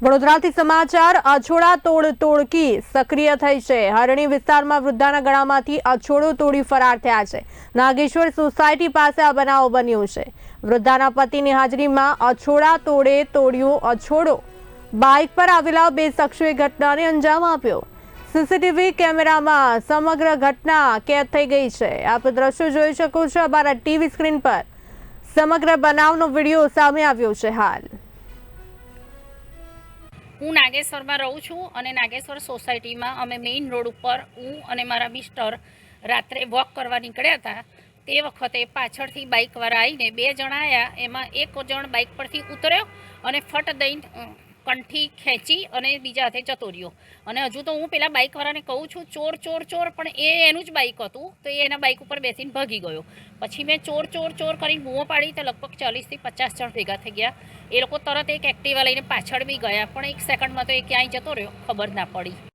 વડોદરાથી સમાચાર અછોડા તોડકી સક્રિય થઈ છે। હરણી વિસ્તારમાં વૃદ્ધાના ગળામાંથી અછોડો તોડી ફરાર થયા છે। નાગેશ્વર સોસાયટી પાસે આ બનાવ બન્યો છે। વૃદ્ધાના પતિની હાજરીમાં અછોડા તોડ્યો અછોડો બાઇક પર આવેલા બે શખ્સોએ ઘટનાને અંજામ આપ્યો। સીસીટીવી કેમેરામાં સમગ્ર ઘટના કેદ થઈ ગઈ છે। આપ દ્રશ્યો જોઈ શકો છો અમારા ટીવી સ્ક્રીન પર। સમગ્ર બનાવનો વિડીયો સામે આવ્યો છે। હાલ હું નાગેશ્વરમાં રહું છું અને નાગેશ્વર સોસાયટીમાં અમે મેઇન રોડ ઉપર હું અને મારા મિસ્ટર રાત્રે વોક કરવા નીકળ્યા હતા। તે વખતે પાછળથી બાઇકવાળા આવીને બે જણા આવ્યા। એમાં એક જણ બાઇક પરથી ઉતર્યો અને ફટ દઈને કંઠી ખેંચી અને બીજા હાથે જતો રહ્યો। અને હજુ તો હું પેલા બાઇકવાળાને કહું છું ચોર ચોર ચોર, પણ એ એનું જ બાઇક હતું તો એ એના બાઇક ઉપર બેસીને ભાગી ગયો। પછી મેં ચોર ચોર ચોર કરીને બૂમો પાડી તો લગભગ 40થી 50 જણ ભેગા થઈ ગયા। એ લોકો તરત એક એક્ટિવા લઈને પાછળ બી ગયા, પણ એક સેકન્ડમાં તો એ ક્યાંય જતો રહ્યો, ખબર ના પડી।